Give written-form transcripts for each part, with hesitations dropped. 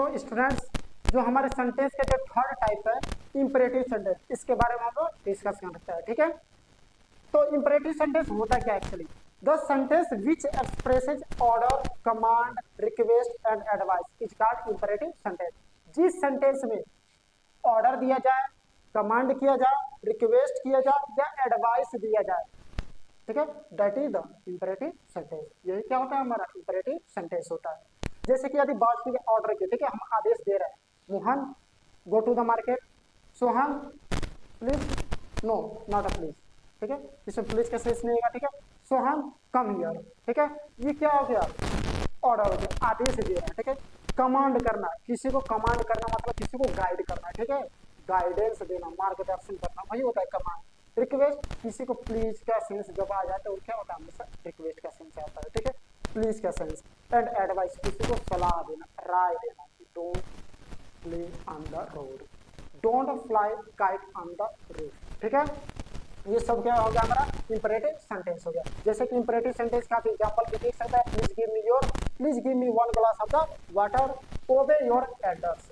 तो स्टूडेंट्स, जो हमारे सेंटेंस का जो थर्ड टाइप है इंपरेटिव सेंटेंस, इसके बारे में हम लोग डिस्कस करते हैं, ठीक है। तो इंपरेटिव सेंटेंस होता क्या actually? The sentence which expresses order, command, request and advice is called imperative sentence. जिस सेंटेंस में ऑर्डर दिया जाए, कमांड किया जाए, रिक्वेस्ट किया जाए या एडवाइस दिया जाए, ठीक है, that is the imperative sentence. यही क्या होता है? हमारा इंपरेटिव सेंटेंस होता है। जैसे कि यदि बात की ऑर्डर की, ठीक है, हम आदेश दे रहे हैं, Mohan go to the market, Sohan please, no not a please, ठीक है, इसमें प्लीज का सेंस नहीं होगा, ठीक है। सोहन कम हियर, ठीक है, ये क्या हो गया? ऑर्डर हो गया, आदेश दे रहे हैं, ठीक है। कमांड करना, किसी को कमांड करना मतलब किसी को गाइड करना, ठीक है, गाइडेंस देना, मार्गदर्शन करना, वही होता है कमांड। रिक्वेस्ट, किसी को प्लीज का सेंस जब आ जाता है वो क्या होता है? हमेशा रिक्वेस्ट का सेंस आता है, ठीक है, प्लीज का सेंस। एंड एडवाइस, किसी को सलाह देना, राय देना, don't play on the road, don't fly kite on the roof, ठीक है। ये सब क्या हो गया? हमारा इंपरेटिव सेंटेंस हो गया। जैसे कि इंपरेटिव सेंटेंस का एग्जांपल भी देख सकता है, please give me one glass of the water, ओबे योर एल्डर्स,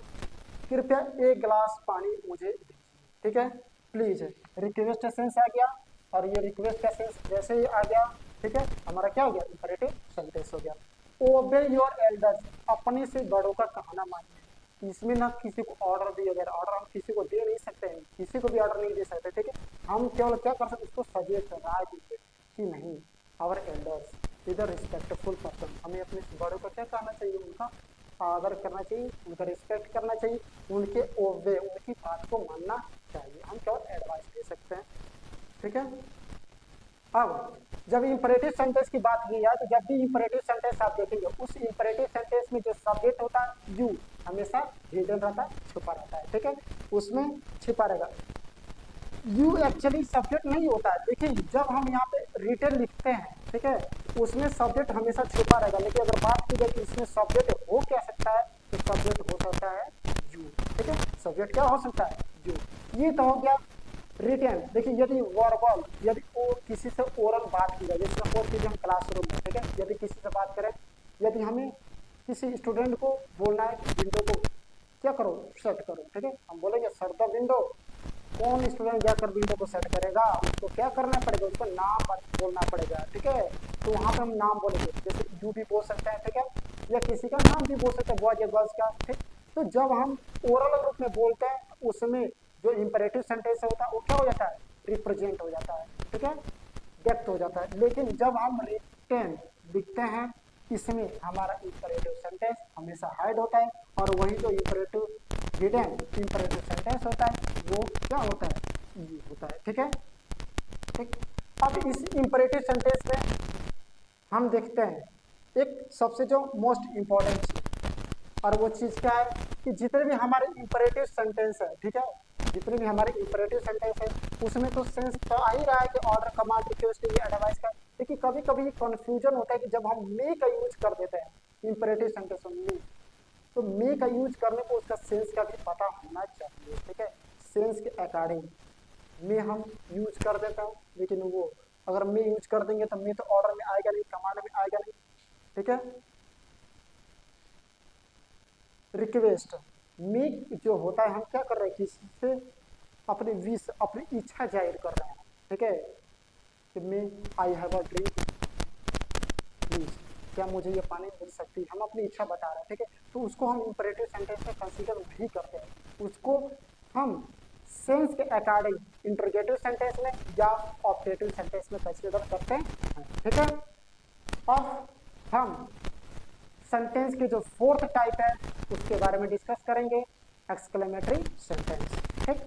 कृपया एक गिलास पानी मुझे दीजिए, ठीक है। प्लीज रिक्वेस्ट सेंस आ गया, और ये रिक्वेस्ट का सेंस जैसे ही आ गया, ठीक है, हमारा क्या हो गया? इंपरेटिव सेंटेंस हो गया। ओबे योर एल्डर्स, अपने से बड़ों का कहना मानिए। इसमें ना किसी को ऑर्डर दिया गया, ऑर्डर हम किसी को दे नहीं सकते हैं, किसी को भी ऑर्डर नहीं दे सकते, ठीक है। हम केवल क्या कर सकते? उसको सजेस्ट, राय दीजिए कि नहीं, our elders is a respectful person, हमें अपने बड़ों को क्या कहना चाहिए? उनका आदर करना चाहिए, उनका रिस्पेक्ट करना चाहिए, उनके ओबे, उनकी बात को मानना चाहिए। हम केवल एडवाइस दे सकते हैं, ठीक है। अब जब इंपरेटिव सेंटेंस की बात की जाए, तो जब भी इंपरेटिव सेंटेंस आप देखेंगे, उस इंपरेटिव सेंटेंस में जो सब्जेक्ट होता है यू, हमेशा हिडन रहता है, छुपा रहता है, ठीक है, उसमें छिपा रहेगा। यू एक्चुअली सब्जेक्ट नहीं होता है। देखिए, जब हम यहाँ पे रिटन लिखते हैं, ठीक है, उसमें सब्जेक्ट हमेशा छुपा रहेगा, लेकिन अगर बात की जाए कि इसमें सब्जेक्ट हो क्या सकता है, तो सब्जेक्ट हो सकता है यू, ठीक है, सब्जेक्ट क्या हो सकता है? यू। ये तो हो गया रिटन। देखिए, यदि वर्बल, यदि वो किसी से ओरल बात की जाए, जैसे सपोज कीजिए हम क्लासरूम में, ठीक है, यदि किसी से बात करें, यदि हमें किसी स्टूडेंट को बोलना है कि विंडो को क्या करो? सेट करो, ठीक है, हम बोलेंगे सर द विंडो। कौन स्टूडेंट जाकर विंडो को सेट करेगा? उसको क्या करना पड़ेगा? उसको नाम बोलना पड़ेगा, ठीक है। तो वहां पे हम नाम बोलेंगे, जैसे यू भी बोल सकते हैं, ठीक है, या किसी का नाम भी बोल सकते हैं, बॉयज या गर्ल्स का, ठीक। तो जब हम ओरल रूप में बोलते हैं, उसमें जो इंपरेटिव सेंटेंस होता है वो क्या हो जाता है? रिप्रेजेंट हो जाता है, ठीक है, डेप्थ हो जाता है। लेकिन जब हम रिटन लिखते हैं, इसमें हमारा इंपरेटिव सेंटेंस हमेशा हाइड होता है, और वही जो इंपरेटिव हिडन इंपरेटिव सेंटेंस होता है वो क्या होता है? ये होता है, ठीक है, ठीक। अब इस इंपरेटिव सेंटेंस में हम देखते हैं एक सबसे जो मोस्ट इंपॉर्टेंट चीज, और वो चीज क्या है कि जितने भी हमारे इंपरेटिव सेंटेंस है, ठीक है, जितने भी हमारे इंपरेटिव सेंटेंस है, उसमें तो सेंस तो आ ही रहा है कि ऑर्डर, कमांड, रिक्वेस्ट, एडवाइस का। लेकिन कभी कभी कंफ्यूजन होता है कि जब हम मे का यूज कर देते हैं इंपरेटिव सेंटेंस में, तो मे का यूज करने को उसका सेंस का भी पता होना चाहिए, ठीक है। सेंस के अकॉर्डिंग मे हम यूज कर देते हैं, लेकिन वो अगर मे यूज कर देंगे तो मे तो ऑर्डर में आएगा नहीं, कमांड में आएगा नहीं, ठीक है। रिक्वेस्ट, मे जो होता है, हम क्या कर रहे हैं? किसी से अपनी विश, अपनी इच्छा जाहिर कर रहे हैं, ठीक है, कि may I have a drink please, क्या मुझे ये पानी मिल सकती है? हम अपनी इच्छा बता रहे हैं, ठीक है। तो उसको हम इंपरेटिव सेंटेंस में कंसीडर नहीं करते हैं, उसको हम सेंस के अकॉर्डिंग इंटरोगेटिव सेंटेंस में या ऑब्जेक्टिव सेंटेंस में कंसीडर करते हैं, ठीक है। अब हम सेंटेंस के जो फोर्थ टाइप है उसके बारे में डिस्कस करेंगे, एक्सक्लेमेटरी सेंटेंस, ठीक।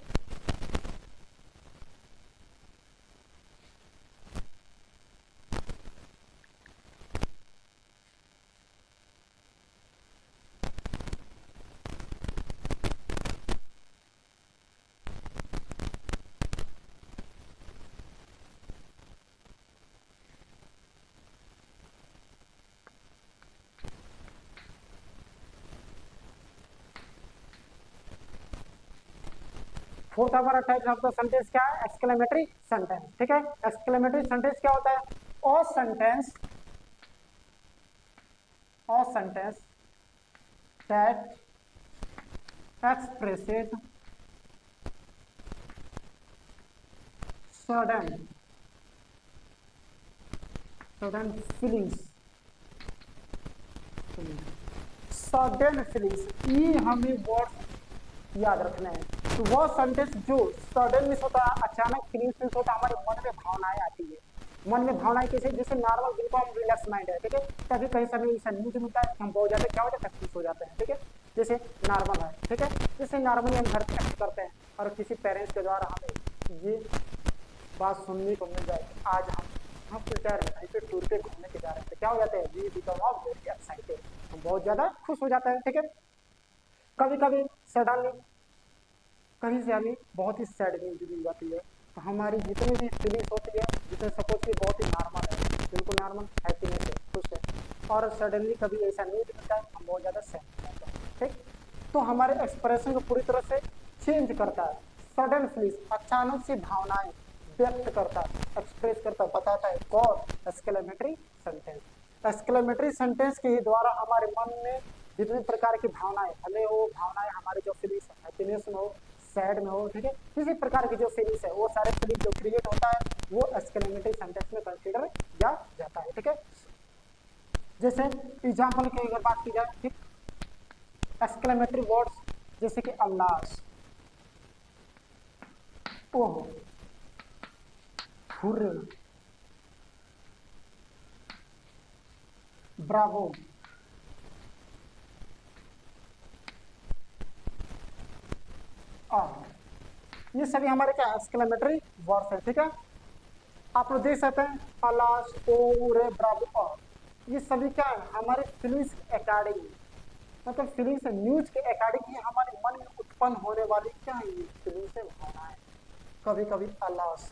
फोर्थ हमारा टाइप ऑफ द सेंटेंस क्या है? एक्सक्लेमेटरी सेंटेंस, ठीक है। एक्सक्लेमेटरी सेंटेंस क्या होता है? और sentence that expresses sudden feelings, sudden feelings, ये हमें वर्ड याद रखना है। तो वह सेंटेंस जो सडन मिस होता है, अचानक फीलिंग्स मिस होता है, हमारे मन में भावनाएं आती है। मन में भावनाएं कैसे, जैसे नॉर्मल बिल्कुल हम रिलैक्स माइंड है, ठीक है, कभी कहीं समय ऐसा न्यूज मिलता है हम बहुत ज्यादा क्या हो जाता है, खुश हो जाते हैं, ठीक है, जैसे नॉर्मल है, ठीक है, जैसे नॉर्मली हम घर पे एक्ट करते हैं और किसी पेरेंट्स के द्वारा हमें ये बात सुनने को मिल जाए, आज हम प्रिपेयर हैं, कहीं पे टूर पे घूमने के जा रहे हैं, तो क्या हो जाते हैं, we become of very excited, हम बहुत ज्यादा खुश हो जाता है, ठीक है। कभी कभी सडनली कहीं से हमें बहुत ही सैड न्यूज मिल जाती है, तो हमारी जितनी भी फीलिंग्स होती है, जितने सपोज की बहुत ही नॉर्मल है, बिल्कुल नॉर्मल हैप्पीनेस है, खुश है, और सडनली कभी ऐसा न्यूज मिलता है हम बहुत ज़्यादा सैड हो जाते हैं, ठीक। तो हमारे एक्सप्रेशन को पूरी तरह से चेंज करता है। सडन फीलिंग्स, अचानक से भावनाएं व्यक्त करता है, एक्सप्रेस करता है, बताता है, कौन, एक्सक्लेमेटरी सेंटेंस। एक्सक्लेमेटरी सेंटेंस के ही द्वारा हमारे मन में जितने प्रकार की भावनाएं, भले वो भावनाएं हमारे जो फीलिंग्स हैप्पीनेस में हो, सैड में हो, ठीक है, किसी प्रकार की जो फीलिंग्स है, वो सारे फीलिंग जो क्रिएट होता है वो एक्सक्लेमेटरी सेंटेंस में कंसीडर किया जाता है, ठीक है। जैसे एग्जाम्पल की अगर बात की जाए, ठीक, एक्सक्लेमेटरी वर्ड्स जैसे कि अल्लाह, ओह, हुर्रे, ब्रावो, ये सभी हमारे क्या एक्सक्लेमेटरी वर्ड्स है, ठीक है। आप लोग देख सकते हैं अलास, ओ, रे, ब्रावो, ये सभी क्या है, हमारे फीलिंग्स अकॉर्डिंग, मतलब फीलिंग्स न्यूज के अकॉर्डिंग ही हमारे मन में उत्पन्न होने वाली क्या है, ये फीलिंग्स से भावना है। कभी कभी अलास,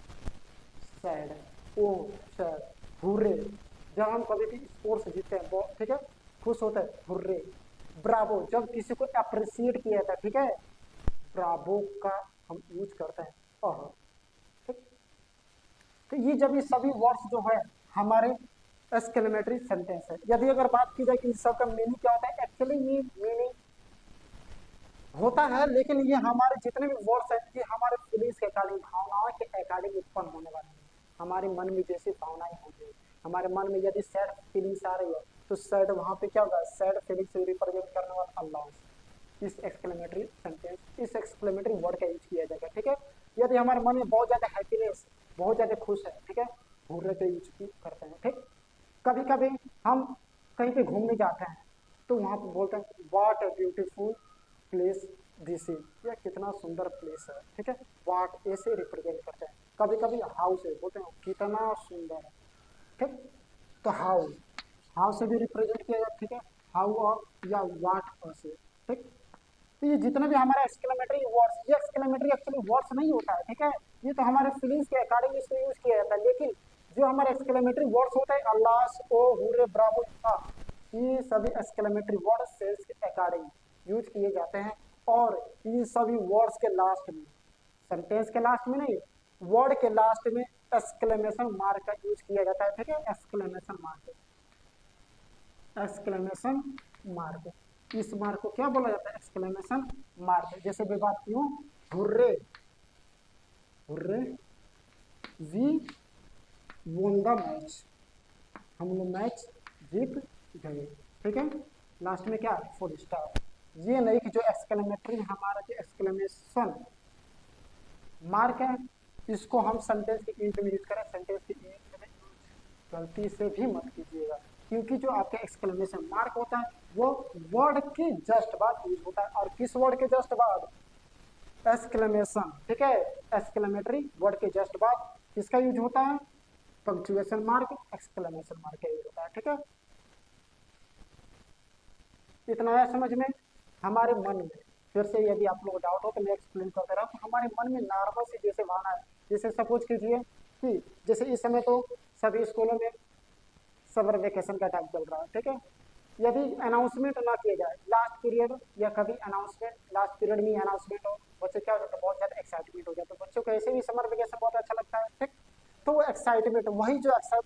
सैड, ओ, सैड, हुर्रे, जब हम कभी भी स्पोर्ट्स जीतते हैं, ठीक है, खुश होते हैं, हुर्रे। ब्रावो, जब किसी को अप्रिशिएट किया जाता है, ठीक है, ब्रावो का हम यूज करते हैं, ओह, ठीक। तो ये जब ये सभी वर्ड्स जो है हमारे एक्सक्लेमेटरी सेंटेंस है। यदि अगर बात की जाए कि इस सब का मीनिंग क्या होता है, एक्चुअली ये मीनिंग होता है, लेकिन ये हमारे जितने भी वर्ड्स हैं ये हमारे फीलिंग्स के अकॉर्डिंग, भावनाओं के अकॉर्डिंग उत्पन्न होने वाले हैं। हमारे मन में जैसी भावनाएं होंगी, हमारे मन में यदि सैड फीलिंग्स आ रही है तो सैड वहां पे क्या होगा, सैड फीलिंग्स से रिप्रेजेंट करने वाला अल्लाह, इस एक्सक्लेमेटरी सेंटेंस, इस एक्सक्लेमेटरी वर्ड का यूज किया जाएगा, ठीक है। यदि हमारे मन में बहुत ज्यादा हैप्पीनेस, बहुत ज्यादा खुश है, ठीक है, हुर्रे का यूज करते हैं, ठीक। कभी कभी हम कहीं पे घूमने जाते हैं तो वहां पे बोलते हैं what a beautiful place this is, यह कितना सुंदर प्लेस है, ठीक है, व्हाट ऐसे रिप्रेजेंट करते हैं। कभी कभी हाउस है, बोलते हैं कितना सुंदर है, ठीक। तो हाउ, हाउ से भी रिप्रेजेंट किया जाता है, ठीक है, हाउ और या व्हाट से, ठीक। तो ये जितने भी हमारे एक्सक्लेमेटरी वर्ड्स, ये एक्सक्लेमेटरी एक्चुअली वर्ड्स नहीं होता है, ठीक है, ये तो हमारे फीलिंग्स के अकॉर्डिंग इसको यूज किया जाता है। लेकिन जो हमारे एक्सक्लेमेटरी वर्ड्स होते हैं अल्लाह, ओ, हुर्रे, ब्रावो, ये सभी एक्सक्लेमेटरी वर्ड्स सेल्स के अकॉर्डिंग यूज किए जाते हैं। और इन सभी वर्ड्स के लास्ट में, सेंटेंस के लास्ट में नहीं, वर्ड के लास्ट में एक्सक्लेमेशन मार्क का यूज किया जाता है, ठीक है, एक्सक्लेमेशन मार्क, एक्सक्लेमेशन मार्क, इस मार्क को क्या बोला जाता है, एक्सक्लेमेशन मार्क। जैसे मैं बात की हूँ, hurray, hurray, we won the match, हम लोग मैच जीत गए, ठीक है, लास्ट में क्या, फुल स्टॉप। ये नहीं कि जो एक्सक्लेमेटरी हमारा जो एक्सक्लेमेशन मार्क है इसको हम सेंटेंस के एंड में यूज करें, सेंटेंस के एंड में गलती से भी मत कीजिएगा, क्योंकि जो आपका एक्सक्लेमेशन मार्क होता है वो वर्ड के जस्ट बाद यूज होता है। और किस वर्ड के जस्ट बाद, एक्सक्लेमेशन, ठीक है, एक्सक्लेमेटरी वर्ड के जस्ट बाद किसका यूज होता है, पंक्चुएशन मार्क, एक्सक्लेमेशन मार्क का यूज होता है, ठीक है। इतना है समझ में। हमारे मन में फिर से यदि आप लोग डाउट हो तो मैं एक्सप्लेन करता रहा, तो हमारे मन में नॉर्मल सी जैसे भावना है, जैसे सपोज कीजिए कि जैसे इस समय तो सभी स्कूलों में समर वेकेशन का टाइम चल रहा है, ठीक है, यदि अनाउंसमेंट ना किया जाए लास्ट पीरियड, या कभी अनाउंसमेंट लास्ट पीरियड में अनाउंसमेंट हो, बच्चे क्या हो जाता है, बहुत ज़्यादा एक्साइटमेंट हो जाता है, बच्चों को ऐसे भी समर वेकेशन बहुत अच्छा लगता है, ठीक। तो वो एक्साइटमेंट, वही जो एक्साइट